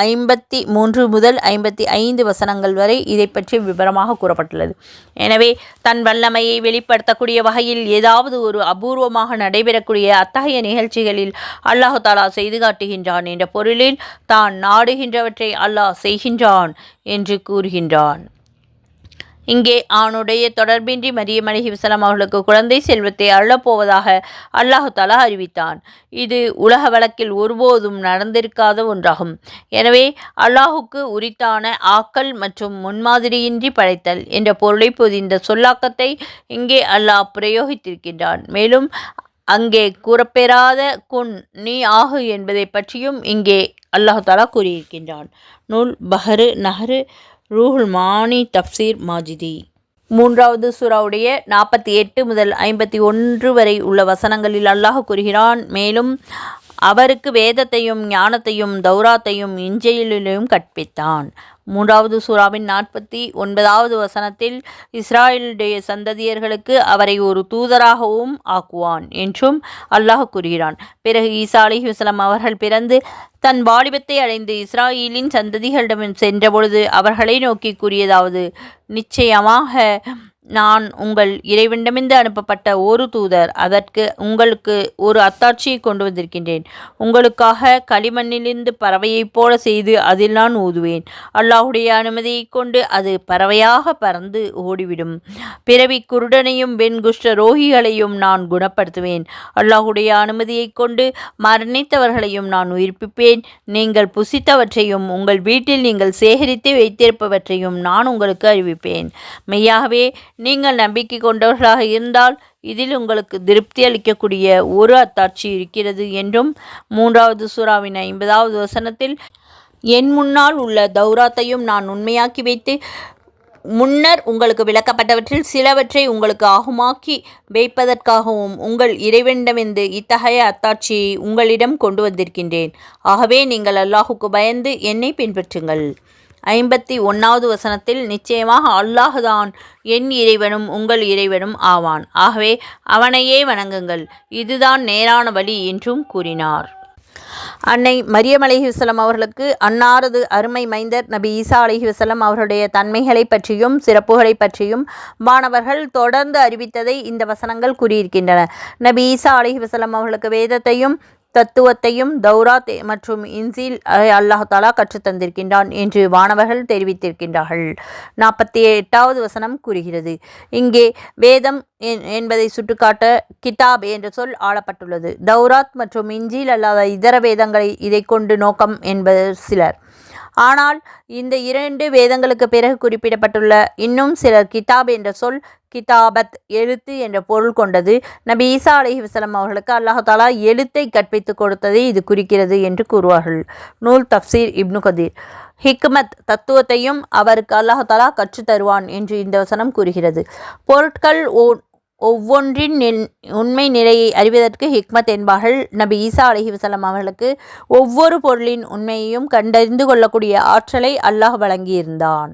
53 முதல் 55 வசனங்கள் வரை இதை பற்றி விவரமாக கூறப்பட்டுள்ளது. எனவே தன் வல்லமையை வெளிப்படுத்தக்கூடிய வகையில் ஏதாவது ஒரு அபூர்வமாக நடைபெறக்கூடிய அத்தகைய நிகழ்ச்சிகளில் அல்லாஹு தஆலா செய்து காட்டுகின்றான் என்ற பொருளில் தான் நாடுகின்றவற்றை அல்லாஹ் செய்கின்றான் என்று கூறுகின்றான். இங்கே ஆணுடைய தொடர்பின்றி மரியம் அலைஹிஸ்ஸலாம் அவர்களுக்கு குழந்தை செல்வத்தை அருளப்போவதாக அல்லாஹு தஆலா அறிவித்தான். இது உலக வழக்கில் ஒருபோதும் நடந்திருக்காத ஒன்றாகும். எனவே அல்லாஹுக்கு உரித்தான ஆக்கல் மற்றும் முன்மாதிரியின்றி படைத்தல் என்ற பொருளை பொதிந்த சொல்லாக்கத்தை இங்கே அல்லாஹ் பிரயோகித்திருக்கின்றான். மேலும் அங்கே கூறப்பெறாத குன், நீ ஆகு என்பதை பற்றியும் இங்கே அல்லாஹு தஆலா கூறியிருக்கின்றான். நூல் பஹ்ரு நஹ்ரு ரூஹுல் மானி தப்சீர் மாஜிதி. 3வது சூராவுடைய 48 முதல் 51 வரை உள்ள வசனங்களில் அல்லாஹ் கூறுகிறான். மேலும் அவருக்கு வேதத்தையும் ஞானத்தையும் தௌராத்தையும் இன்ஜீலிலும் கற்பித்தான். 3வது சூராவின் 49வது வசனத்தில் இஸ்ராயேலுடைய சந்ததியர்களுக்கு அவரை ஒரு தூதராகவும் ஆக்குவான் என்றும் அல்லாஹ் கூறுகிறான். பிறகு ஈசா அலைஹிஸ்ஸலாம் அவர்கள் பிறந்து தன் வாலிபத்தை அடைந்து இஸ்ராயேலின் சந்ததிகளிடம் சென்றபொழுது அவர்களை நோக்கி கூறியதாவது, நிச்சயமாக நான் உங்கள் இறைவனிடமிருந்து அனுப்பப்பட்ட ஒரு தூதர். அதற்கு உங்களுக்கு ஒரு அத்தாட்சியை கொண்டு வந்திருக்கின்றேன். உங்களுக்காக களிமண்ணிலிருந்து பறவையைப் போல செய்து அதில் நான் ஊதுவேன். அல்லாஹுடைய அனுமதியை கொண்டு அது பறவையாக பறந்து ஓடிவிடும். பிறவி குருடனையும் வெண்குஷ்ட ரோகிகளையும் நான் குணப்படுத்துவேன். அல்லாஹுடைய அனுமதியை கொண்டு மரணித்தவர்களையும் நான் உயிர்ப்பிப்பேன். நீங்கள் புசித்தவற்றையும் உங்கள் வீட்டில் நீங்கள் சேகரித்து வைத்திருப்பவற்றையும் நான் உங்களுக்கு அறிவிப்பேன். மெய்யாகவே நீங்கள் நம்பிக்கை கொண்டவர்களாக இருந்தால் இதில் உங்களுக்கு திருப்தி அளிக்கக்கூடிய ஒரு அத்தாட்சி இருக்கிறது என்றும் 3வது சூராவின் 50வது வசனத்தில், என் முன்னால் உள்ள தௌராத்தையும் நான் உண்மையாக்கி வைத்து முன்னர் உங்களுக்கு விளக்கப்பட்டவற்றில் சிலவற்றை உங்களுக்கு ஆகுமாக்கி வைப்பதற்காகவும் உங்கள் இறைவனிடமிருந்து இத்தகைய அத்தாட்சியை உங்களிடம் கொண்டு வந்திருக்கின்றேன். ஆகவே நீங்கள் அல்லாஹுக்கு பயந்து என்னை பின்பற்றுங்கள். 51வது வசனத்தில் நிச்சயமாக அல்லாஹுதான் என் இறைவனும் உங்கள் இறைவனும் ஆவான். ஆகவே அவனையே வணங்குங்கள், இதுதான் நேரான வழி என்றும் கூறினார். அன்னை மரியம் அலைஹிஸ்ஸலாம் அவர்களுக்கு அன்னாரது அருமை மைந்தர் நபி ஈசா அலைஹிஸ்ஸலாம் அவர்களுடைய தன்மைகளை பற்றியும் சிறப்புகளை பற்றியும் மாணவர்கள் தொடர்ந்து அறிவித்ததை இந்த வசனங்கள் கூறியிருக்கின்றன. நபி ஈசா அலைஹிஸ்ஸலாம் அவர்களுக்கு வேதத்தையும் தத்துவத்தையும் தௌராத் மற்றும் இன்சீல் அல்லாஹ் தாலா கற்றுத்தந்திருக்கின்றான் என்று வானவர்கள் தெரிவித்திருக்கின்றார்கள். 48வது வசனம் கூறுகிறது, இங்கே வேதம் என்பதை சுட்டுக்காட்ட கிதாப் என்ற சொல் ஆளப்பட்டுள்ளது. தௌராத் மற்றும் இன்ஜீல் அல்லாத இதர வேதங்களை இதை கொண்டு நோக்கம் என்பது சிலர். ஆனால் இந்த 2 வேதங்களுக்கு பிறகு குறிப்பிடப்பட்டுள்ள இன்னும் சிலர் கிதாப் என்ற சொல் கிதாபத் எழுத்து என்ற பொருள் கொண்டது. நபி ஈசா அலைஹிஸ்ஸலாம் அவர்களுக்கு அல்லாஹ் தாலா எழுத்தை கற்பித்து கொடுத்ததை இது குறிக்கிறது என்று கூறுவார்கள். நூல் தஃப்சீர் இப்னு கதீர். ஹிக்மத் தத்துவத்தையும் அவருக்கு அல்லாஹ் தாலா கற்றுத் தருவான் என்று இந்த வசனம் கூறுகிறது. பொருட்கள் ஒவ்வொன்றின் உண்மை நிலையை அறிவதற்கு ஹிக்மத் என்பார்கள். நபி ஈசா அலைஹிஸ்ஸலாம் அவர்களுக்கு ஒவ்வொரு பொருளின் உண்மையையும் கண்டறிந்து கொள்ளக்கூடிய ஆற்றலை அல்லாஹ் வழங்கியிருந்தான்.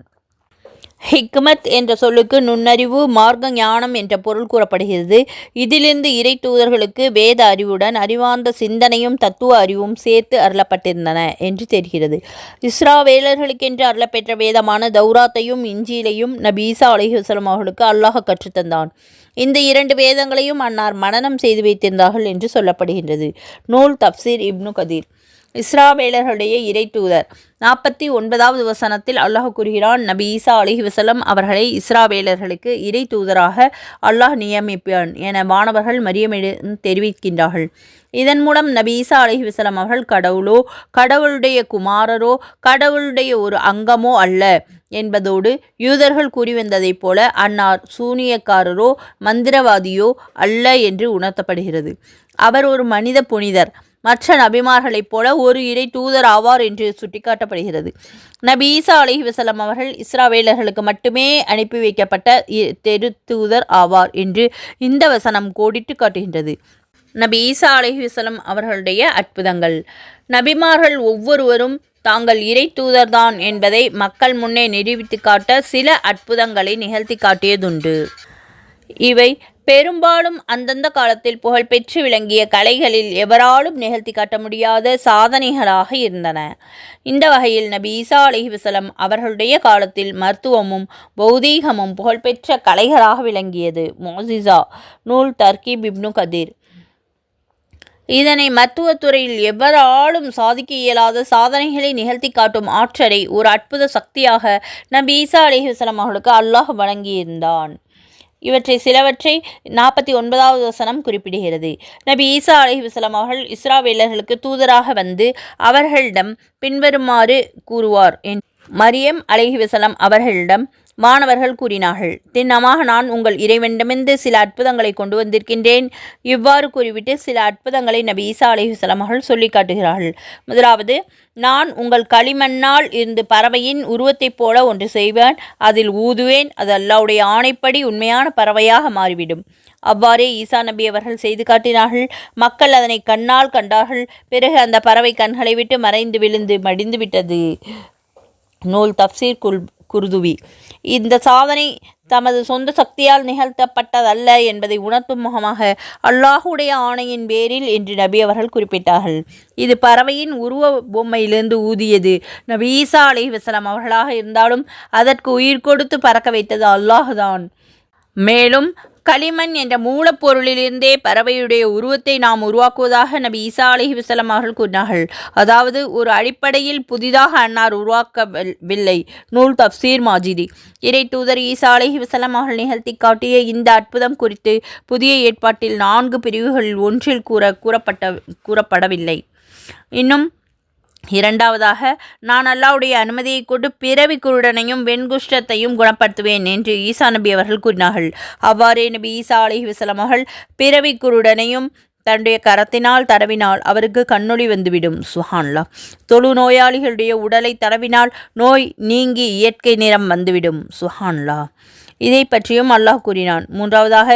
ஹிக்மத் என்ற சொல்லுக்கு நுண்ணறிவு, மார்க்க ஞானம் என்ற பொருள் கூறப்படுகிறது. இதிலிருந்து இறை தூதர்களுக்கு வேத அறிவுடன் அறிவார்ந்த சிந்தனையும் தத்துவ அறிவும் சேர்த்து அருளப்பட்டிருந்தன என்று தெரிகிறது. இஸ்ராவேலர்களுக்கென்று அருளப்பெற்ற வேதமான தௌராத்தையும் இன்ஜீலையும் நபி ஈசா அலைஹிஸ்ஸலாம் அவர்களுக்கு அல்லாஹ் கற்றுத்தந்தான். இந்த 2 வேதங்களையும் அன்னார் மனனம் செய்து வைத்திருந்தார்கள் என்று சொல்லப்படுகின்றது. நூல் தஃப்சீர் இப்னு கதீர். இஸ்ராவேலர்களுடைய இறை தூதர். 49வது வசனத்தில் அல்லாஹ் கூறுகிறான், நபி ஈசா அலைஹிஸ்ஸலாம் அவர்களை இஸ்ராவேலர்களுக்கு இறை தூதராக அல்லாஹ் நியமிப்பான் என வானவர்கள் மரியமிடம் தெரிவிக்கின்றார்கள். இதன் மூலம் நபி ஈசா அலைஹிஸ்ஸலாம் அவர்கள் கடவுளோ கடவுளுடைய குமாரரோ கடவுளுடைய ஒரு அங்கமோ அல்ல என்பதோடு யூதர்கள் கூறி வந்ததைப் போல அன்னார் சூனியக்காரரோ மந்திரவாதியோ அல்ல என்று உணர்த்தப்படுகிறது. அவர் ஒரு மனித புனிதர், மற்ற நபிமார்களைப் போல ஒரு இறை தூதர் ஆவார் என்று சுட்டிக்காட்டப்படுகிறது. நபி ஈசா அலைஹிஸ்ஸலாம் அவர்கள் இஸ்ராவேலர்களுக்கு மட்டுமே அனுப்பி வைக்கப்பட்ட தூதர் ஆவார் என்று இந்த வசனம் கோடிட்டு காட்டுகின்றது. நபி ஈசா அலைஹிஸ்ஸலாம் அவர்களுடைய அற்புதங்கள். நபிமார்கள் ஒவ்வொருவரும் தாங்கள் இறை தூதர்தான் என்பதை மக்கள் முன்னே நிரூபித்து காட்ட சில அற்புதங்களை நிகழ்த்தி காட்டியதுண்டு. இவை பெரும்பாலும் அந்தந்த காலத்தில் புகழ்பெற்று விளங்கிய கலைகளில் எவராலும் நிகழ்த்தி காட்ட முடியாத சாதனைகளாக இருந்தன. இந்த வகையில் நபி ஈசா அலைஹிஸ்ஸலாம் அவர்களுடைய காலத்தில் மருத்துவமும் பௌதீகமும் புகழ்பெற்ற கலைகளாக விளங்கியது. மோசிசா. நூல் தர்கீப் இப்னு கதீர். இதனை மருத்துவத்துறையில் எவராலும் சாதிக்க இயலாத சாதனைகளை நிகழ்த்தி காட்டும் ஆற்றலை ஒரு அற்புத சக்தியாக நபி ஈசா அலைஹிஸ்ஸலாம் அவர்களுக்கு அல்லாஹ் வழங்கியிருந்தான். இவற்றை சிலவற்றை 49வது வசனம் குறிப்பிடுகிறது. நபி ஈசா அலைஹிஸ்ஸலாம் அவர்கள் இஸ்ராவேலர்களுக்கு தூதராக வந்து அவர்களிடம் பின்வருமாறு கூறுவார். மரியம் அலைஹிஸ்ஸலாம் அவர்களிடம் மாணவர்கள் கூறினார்கள், திண்ணமாக நான் உங்கள் இறைவனிடமிருந்து சில அற்புதங்களை கொண்டு வந்திருக்கின்றேன். இவ்வாறு கூறிவிட்டு சில அற்புதங்களை நபி ஈசா அலைஹிஸ்ஸலாம் அவர்கள் சொல்லி காட்டுகிறார்கள். முதலாவது, நான் உங்கள் களிமண்ணால் இருந்து பறவையின் உருவத்தைப் போல ஒன்று செய்வேன், அதில் ஊதுவேன், அது அல்லாஹ்வுடைய ஆணைப்படி உண்மையான பறவையாக மாறிவிடும். அவ்வாறே ஈசா நபி அவர்கள் செய்து காட்டினார்கள். மக்கள் அதனை கண்ணால் கண்டார்கள். பிறகு அந்த பறவை கண்களை விட்டு மறைந்து விழுந்து மடிந்து விட்டது. நூல் தஃப்சீர் குர்துபி. இந்த சாதனை தமது சொந்த சக்தியால் நிகழ்த்தப்பட்டதல்ல என்பதை உணர்த்தும் முகமாக அல்லாஹுடைய ஆணையின் பேரில் என்று நபி அவர்கள் குறிப்பிட்டார்கள். இது பறவையின் உருவ பொம்மையிலிருந்து ஊதியது நபி ஈசா அலைஹிஸ்ஸலாம் அவர்களாக இருந்தாலும் அதற்கு உயிர் கொடுத்து பறக்க வைத்தது அல்லாஹுதான். மேலும் களிமண் என்ற மூலப்பொருளிலிருந்தே பறவையுடைய உருவத்தை நாம் உருவாக்குவதாக நபி ஈசா அலைஹிஸ்ஸலாம் அவர்கள் கூறினார்கள். அதாவது ஒரு அடிப்படையில் புதிதாக அன்னார் உருவாக்கவில்லை. நூல் தஃப்சீர் மாஜிதி. இறை தூதர் ஈசா அலைஹிஸ்ஸலாம் அவர்கள் நிகழ்த்தி காட்டிய இந்த அற்புதம் குறித்து புதிய ஏற்பாட்டில் 4 பிரிவுகளில் ஒன்றில் கூறப்படவில்லை. இன்னும் இரண்டாவதாக, நான் அல்லாஹ்வுடைய அனுமதியை கொண்டு பிறவி குருடனையும் வெண்குஷ்டத்தையும் குணப்படுத்துவேன் என்று ஈசா நபி அவர்கள் கூறினார்கள். அவ்வாறே நபி ஈசா அலைஹிஸ்ஸலாம் அவர்கள் பிறவி குருடனையும் தன்னுடைய கரத்தினால் தடவினால் அவருக்கு கண்ணொளி வந்துவிடும். சுஹான்லா. தொழு நோயாளிகளுடைய உடலை தடவினால் நோய் நீங்கி இயற்கை நிறம் வந்துவிடும். சுஹான்லா. இதை பற்றியும் அல்லாஹ் கூறினான். மூன்றாவதாக,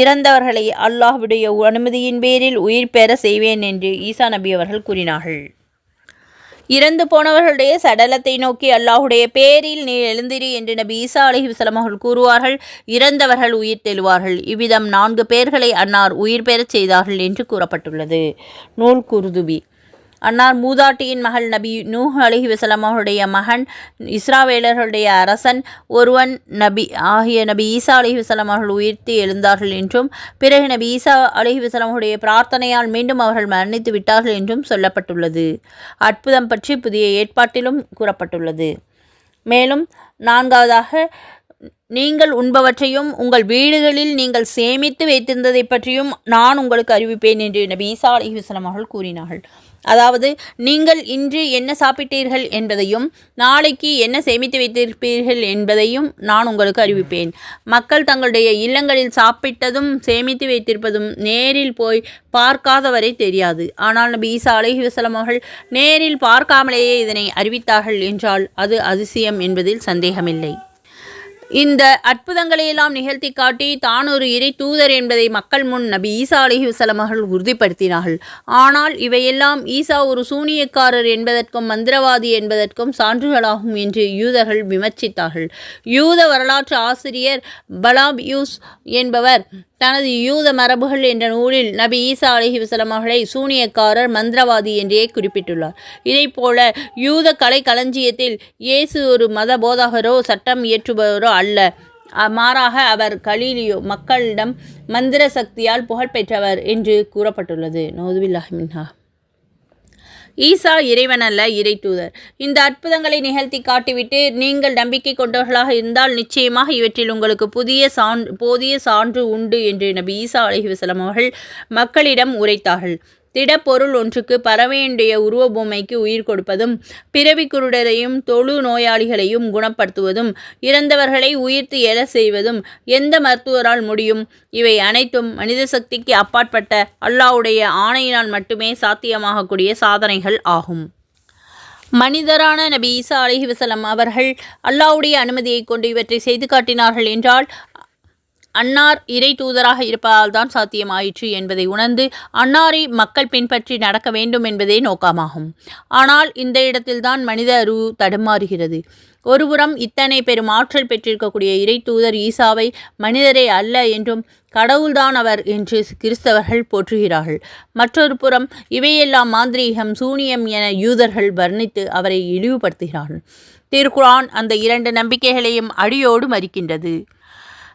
இறந்தவர்களை அல்லாஹ்வுடைய அனுமதியின் பேரில் உயிர் பெற செய்வேன் என்று ஈசா நபி அவர்கள் கூறினார்கள். இறந்து போனவர்களுடைய சடலத்தை நோக்கி அல்லாஹுடைய பேரில் நீ எழுந்திரு என்று நபி ஈசா அலைஹிஸ்ஸலாம் அவர்கள் கூறுவார்கள். இறந்தவர்கள் உயிர் தெழுவார்கள். இவ்விதம் 4 பேர்களை அன்னார் உயிர் பெறச் செய்தார்கள் என்று கூறப்பட்டுள்ளது. நூல் குர்துபி. அன்னார் மூதாட்டியின் மகள் நபி நூஹ் அலைஹிஸ்ஸலாம் அவருடைய மகன், இஸ்ராவேலர்களுடைய அரசன் ஒருவன் நபி ஈசா அலைஹிஸ்ஸலாம் அவர்கள் உயிர்த்து எழுந்தார்கள் என்றும், பிறகு நபி ஈசா அலைஹிஸ்ஸலாம் அவருடைய பிரார்த்தனையால் மீண்டும் அவர்கள் மரணித்து விட்டார்கள் என்றும் சொல்லப்பட்டுள்ளது. அற்புதம் பற்றி புதிய ஏற்பாட்டிலும் கூறப்பட்டுள்ளது. மேலும் 4வதாக, நீங்கள் உண்பவற்றையும் உங்கள் வீடுகளில் நீங்கள் சேமித்து வைத்திருந்ததை பற்றியும் நான் உங்களுக்கு அறிவிப்பேன் என்று நபி ஈசா அலைஹிஸ்ஸலாம் அவர்கள் கூறினார்கள். அதாவது, நீங்கள் இன்று என்ன சாப்பிட்டீர்கள் என்பதையும் நாளைக்கு என்ன சேமித்து வைத்திருப்பீர்கள் என்பதையும் நான் உங்களுக்கு அறிவிப்பேன். மக்கள் தங்களுடைய இல்லங்களில் சாப்பிட்டதும் சேமித்து வைத்திருப்பதும் நேரில் போய் பார்க்காதவரை தெரியாது. ஆனால் நபி ஈசா அலைஹிஸ்ஸலாம் அவர்கள் நேரில் பார்க்காமலேயே இதனை அறிவித்தார்கள் என்றால் அது அதிசயம் என்பதில் சந்தேகமில்லை. இந்த அற்புதங்களையெல்லாம் நிகழ்த்தி காட்டி தான் ஒரு இறை தூதர் என்பதை மக்கள் முன் நபி ஈசா அலைஹிஸ்ஸலாம் அவர்கள் உறுதிப்படுத்தினார்கள். ஆனால் இவையெல்லாம் ஈசா ஒரு சூனியக்காரர் என்பதற்கும் மந்திரவாதி என்பதற்கும் சான்றுகளாகும் என்று யூதர்கள் விமர்சித்தார்கள். யூத வரலாற்று ஆசிரியர் பலாபியூஸ் என்பவர் தனது யூத மரபுகள் என்ற நூலில் நபி ஈசா அலைஹிஸ்ஸலாம் அவர்களை சூனியக்காரர், மந்திரவாதி என்றே குறிப்பிட்டுள்ளார். இதைப்போல யூத கலை களஞ்சியத்தில் இயேசு ஒரு மத போதகரோ சட்டம் இயற்றுபவரோ அல்ல. மாறாக அவர் கலீலியோ, மக்களிடம் மந்திர சக்தியால் புகழ்பெற்றவர் என்று கூறப்பட்டுள்ளது. நௌதுபில்லாஹி மின்ஹா. ஈசா இறைவன் அல்ல, இறை தூதர். இந்த அற்புதங்களை நிகழ்த்தி காட்டிவிட்டு நீங்கள் நம்பிக்கை கொண்டவர்களாக இருந்தால் நிச்சயமாக இவற்றில் உங்களுக்கு போதிய சான்று உண்டு என்று நபி ஈசா அலைஹிஸ்ஸலாம் அவர்கள் மக்களிடம் உரைத்தார்கள். திடப்பொருள் ஒன்றுக்கு பறவையுடைய உருவபொம்மைக்கு உயிர் கொடுப்பதும், பிறவி குருடரையும் தொழு நோயாளிகளையும் குணப்படுத்துவதும், இறந்தவர்களை உயிர்த்து எழ செய்வதும் எந்த மருத்துவரால் முடியும்? இவை அனைத்தும் மனித சக்திக்கு அப்பாற்பட்ட அல்லாஹ்வுடைய ஆணையினால் மட்டுமே சாத்தியமாகக்கூடிய சாதனைகள் ஆகும். மனிதரான நபி ஈசா அலைஹிஸ்ஸலாம் அவர்கள் அல்லாஹ்வுடைய அனுமதியை கொண்டு இவற்றை செய்து காட்டினார்கள் என்றால் அன்னார் இறை தூதராக இருப்பதால் தான் சாத்தியமாயிற்று என்பதை உணர்ந்து அன்னாரை மக்கள் பின்பற்றி நடக்க வேண்டும் என்பதே நோக்கமாகும். ஆனால் இந்த இடத்தில்தான் மனித அறிவு தடுமாறுகிறது. ஒருபுறம் இத்தனை பெரும் ஆற்றல் பெற்றிருக்கக்கூடிய இறை தூதர் ஈசாவை மனிதரே அல்ல என்றும் கடவுள்தான் அவர் என்று கிறிஸ்தவர்கள் போற்றுகிறார்கள். மற்றொரு புறம் இவையெல்லாம் மாந்திரீகம், சூனியம் என யூதர்கள் வர்ணித்து அவரை இழிவுபடுத்துகிறார்கள். திருக்குர்ஆன் அந்த 2 நம்பிக்கைகளையும் அடியோடு மறுக்கின்றது.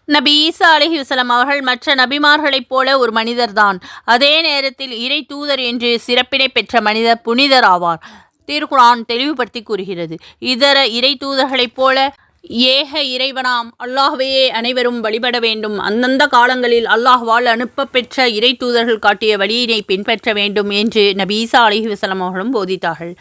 நபி ஈசா அலைஹிஸ்ஸலாம் அவர்கள் மற்ற நபிமார்களைப் போல ஒரு மனிதர்தான். அதே நேரத்தில் இறை தூதர் என்று சிறப்பினை பெற்ற மனிதர் புனிதர் ஆவார். திருக்குர்ஆன் தெளிவுபடுத்தி கூறுகிறது. இதர இறை தூதர்களைப் போல ஏக இறைவனாம் அல்லாஹ்வையே அனைவரும் வழிபட வேண்டும். அந்தந்த காலங்களில் அல்லாஹ்வால் அனுப்ப பெற்ற இறை தூதர்கள் காட்டிய வழியினை பின்பற்ற வேண்டும் என்று நபி ஈசா அலைஹிஸ்ஸலாம் அவர்களும் போதித்தார்கள்.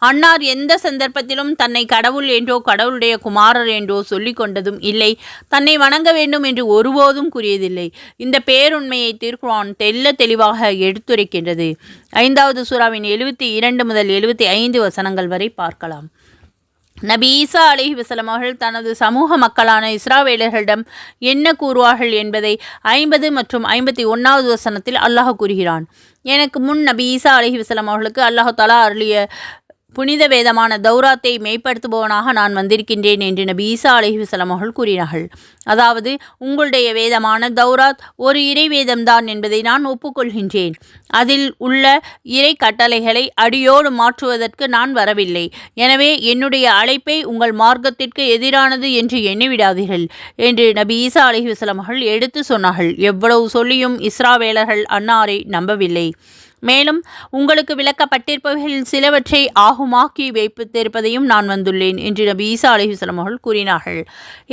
அன்னார் எந்த சந்தர்ப்பத்திலும் தன்னை கடவுள் என்றோ கடவுளுடைய குமாரர் என்றோ சொல்லிக் கொண்டதும் இல்லை. தன்னை வணங்க வேண்டும் என்று ஒருபோதும் கூறியதில்லை. இந்த பேருண்மையை திருக்குர்ஆன் தெல்ல தெளிவாக எடுத்துரைக்கின்றது. 5வது சூராவின் 72 முதல் 75 வசனங்கள் வரை பார்க்கலாம். நபி ஈசா அலைஹிஸ்ஸலாம் அவர்கள் தனது சமூக மக்களான இஸ்ராவேலர்களிடம் என்ன கூறுவார்கள் என்பதை 50 மற்றும் 51வது வசனத்தில் அல்லாஹ் கூறுகிறான். எனக்கு முன் நபி ஈசா அலைஹிஸ்ஸலாம் அவர்களுக்கு அல்லாஹ் தஆலா அருளிய புனித வேதமான தௌராத்தை மெய்ப்படுத்துபவனாக நான் வந்திருக்கின்றேன் என்று நபி ஈசா அலைஹிஸ்ஸலாம் அவர்கள் கூறினார்கள். அதாவது, உங்களுடைய வேதமான தௌராத் ஒரு இறை வேதம்தான் என்பதை நான் ஒப்புக்கொள்கின்றேன். அதில் உள்ள இறை கட்டளைகளை அடியோடு மாற்றுவதற்கு நான் வரவில்லை. எனவே என்னுடைய அழைப்பை உங்கள் மார்க்கத்திற்கு எதிரானது என்று எண்ணிவிடாதீர்கள் என்று நபி ஈசா அலைஹிஸ்ஸலாம் அவர்கள் எடுத்து சொன்னார்கள். எவ்வளவு சொல்லியும் இஸ்ராவேலர்கள் அன்னாரை நம்பவில்லை. மேலும் உங்களுக்கு விளக்கப்பட்டிருப்பவர்களில் சிலவற்றை ஆகுமாக்கி வைத்திருப்பதையும் நான் வந்துள்ளேன் என்று நபி ஈசா அலைஹிஸ்ஸலாம் அவர்கள் கூறினார்கள்.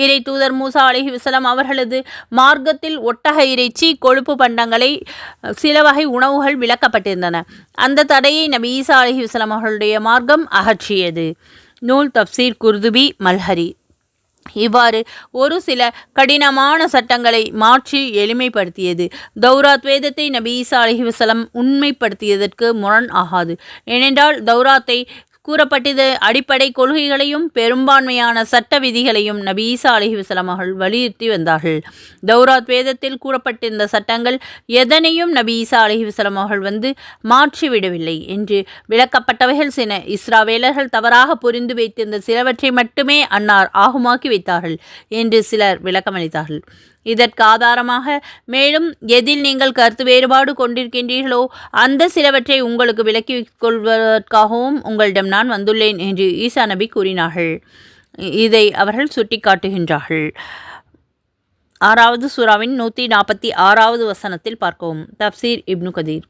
இறை தூதர் மூசா அலைஹிஸ்ஸலாம் அவர்களது மார்க்கத்தில் ஒட்டக இறைச்சி, கொழுப்பு பண்டங்களை, சில வகை உணவுகள் விளக்கப்பட்டிருந்தன. அந்த தடையை நபி ஈசா அலைஹிஸ்ஸலாம் அவர்களுடைய மார்க்கம் அகற்றியது. நூல் தப்சீர் குர்துபி மல்ஹரி. இவ்வாறு ஒரு சில கடினமான சட்டங்களை மாற்றி எளிமைப்படுத்தியது. தௌராத் வேதத்தை நபி ஈசா அலைஹிஸ்ஸலாம் உண்மைப்படுத்தியதற்கு முரண் ஆகாது. ஏனென்றால் தௌராத்தை கூறப்பட்டது அடிப்படை கொள்கைகளையும் பெரும்பான்மையான சட்ட விதிகளையும் நபி ஈசா அலைஹிஸ்ஸலாம் அவர்கள் வலியுறுத்தி வந்தார்கள். தௌராத் வேதத்தில் கூறப்பட்டிருந்த சட்டங்கள் எதனையும் நபி ஈசா அலைஹிஸ்ஸலாம் அவர்கள் மாற்றிவிடவில்லை என்று விளக்கப்பட்டவைகள் சில இஸ்ராவேலர்கள் தவறாக புரிந்து வைத்திருந்த சிலவற்றை மட்டுமே அன்னார் ஆகுமாக்கி வைத்தார்கள் என்று சிலர் விளக்கமளித்தார்கள். இதற்கு ஆதாரமாக மேலும் எதில் நீங்கள் கருத்து வேறுபாடு கொண்டிருக்கின்றீர்களோ அந்த சிலவற்றை உங்களுக்கு விளக்கிக் கொள்வதற்காகவும் உங்களிடம் நான் வந்துள்ளேன் என்று ஈசா நபி கூறினார்கள். இதை அவர்கள் சுட்டிக்காட்டுகின்றார்கள். 6வது சூராவின் 146வது வசனத்தில் பார்க்கவும். தப்சீர் இப்னு கதீர்.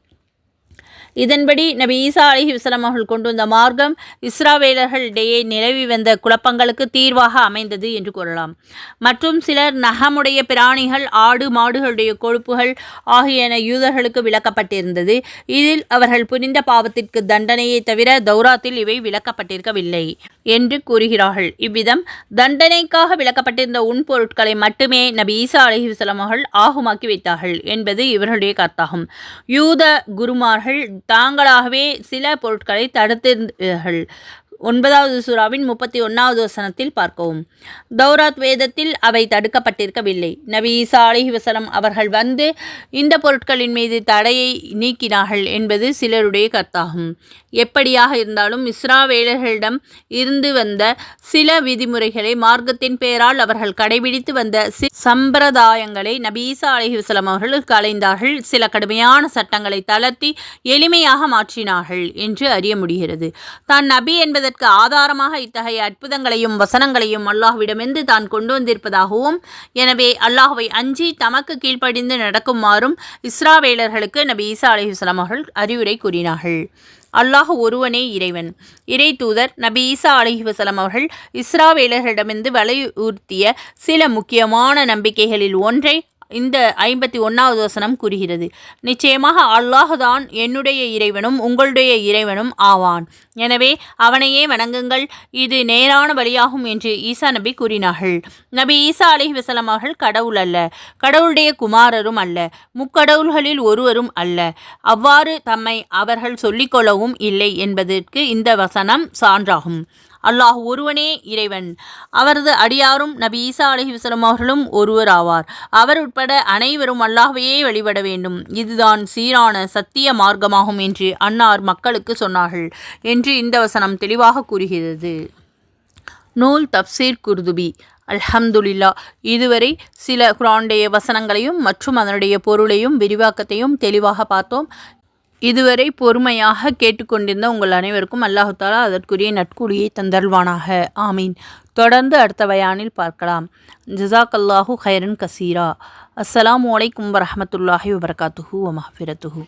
இதன்படி நபி ஈசா அலைஹிஸ்ஸலாம் அவர்கள் கொண்டு வந்த மார்க்கம் இஸ்ராவேலர்களிடையே நிலவி வந்த குழப்பங்களுக்கு தீர்வாக அமைந்தது என்று கூறலாம். மற்றும் சிலர் நகமுடைய பிராணிகள், ஆடு மாடுகளுடைய கொழுப்புகள் ஆகியன யூதர்களுக்கு விளக்கப்பட்டிருந்தது. இதில் அவர்கள் புரிந்த பாவத்திற்கு தண்டனையை தவிர தௌராத்தில் இவை விளக்கப்பட்டிருக்கவில்லை என்று கூறுகிறார்கள். இவ்விதம் தண்டனைக்காக விளக்கப்பட்டிருந்த உண்பொருட்களை மட்டுமே நபி ஈசா அலைஹிஸ்ஸலாம் அவர்கள் ஆகுமாக்கி வைத்தார்கள் என்பது இவர்களுடைய கருத்தாகும். யூத குருமார்கள் தாங்களாகவே சில பொருட்களை தடுத்திருந்தார்கள். 9வது சூராவின் 31வது வசனத்தில் பார்க்கவும். தௌராத் வேதத்தில் அவை தடுக்கப்பட்டிருக்கவில்லை. நபி ஈசா அலைஹிஸ்ஸலாம் அவர்கள் இந்த பொருட்களின் மீது தடையை நீக்கினார்கள் என்பது சிலருடைய கருத்தாகும். எப்படியாக இருந்தாலும் இஸ்ராவேலர்களிடம் இருந்து வந்த சில விதிமுறைகளை, மார்க்கத்தின் பெயரால் அவர்கள் கடைபிடித்து வந்த சம்பிரதாயங்களை நபி ஈசா அலைஹிஸ்ஸலாம் அவர்கள் கலைந்தார்கள். சில கடுமையான சட்டங்களை தளர்த்தி எளிமையாக மாற்றினார்கள் என்று அறிய முடிகிறது. தான் நபி என்பதற்கு ஆதாரமாக இத்தகைய அற்புதங்களையும் வசனங்களையும் அல்லாஹ்விடமிருந்து தான் கொண்டு வந்திருப்பதாகவும், எனவே அல்லாஹ்வை அஞ்சி தமக்கு கீழ்ப்படிந்து நடக்குமாறும் இஸ்ராவேலர்களுக்கு நபி ஈசா அலைஹிஸ்ஸலாம் அவர்கள் அறிவுரை கூறினார்கள். அல்லாஹ் ஒருவனே இறைவன். இறை தூதர் நபி ஈசா அலைஹிஸ்ஸலாம் அவர்கள் இஸ்ராவேலர்களிடமிருந்து வலியுறுத்திய சில முக்கியமான நம்பிக்கைகளில் ஒன்றை இந்த 51வது வசனம் கூறுகிறது. நிச்சயமாக அல்லாஹ் தான் என்னுடைய இறைவனும் உங்களுடைய இறைவனும் ஆவான். எனவே அவனையே வணங்குங்கள், இது நேரான வழியாகும் என்று ஈசா நபி கூறினார்கள். நபி ஈசா அலைஹிஸ்ஸலாம் அவர்கள் கடவுள் அல்ல, கடவுளுடைய குமாரரும் அல்ல, முக்கடவுள்களில் ஒருவரும் அல்ல. அவ்வாறு தம்மை அவர்கள் சொல்லிக்கொள்ளவும் இல்லை என்பதற்கு இந்த வசனம் சான்றாகும். அல்லாஹ் ஒருவனே இறைவன். அவரது அடியாரும் நபி ஈசா அலைஹிஸ்ஸலாம் அவர்களும் ஒருவர் ஆவார். அவர் உட்பட அனைவரும் அல்லாஹ்வையே வழிபட வேண்டும். இதுதான் சீரான சத்திய மார்க்கமாகும் என்று அன்னார் மக்களுக்கு சொன்னார்கள் என்று இந்த வசனம் தெளிவாக கூறுகிறது. நூல் தப்சீர் குர்துபி. அல்ஹம்துலில்லா. இதுவரை சில குர்ஆனுடைய வசனங்களையும் மற்றும் அதனுடைய பொருளையும் விரிவாக்கத்தையும் தெளிவாக பார்த்தோம். இதுவரை பொறுமையாக கேட்டுக்கொண்டிருந்த உங்கள் அனைவருக்கும் அல்லாஹ் தஆலா அதற்குரிய நற்கூலியை தந்தருள்வானாக. ஆமீன். தொடர்ந்து அடுத்த பயானில் பார்க்கலாம். ஜஸாக்கல்லாஹு கைரன் கசீரா. அஸ்ஸலாமு அலைக்கும் வரஹ்மத்துல்லாஹி வபரகாத்துஹு வ மஃபிரத்துஹு.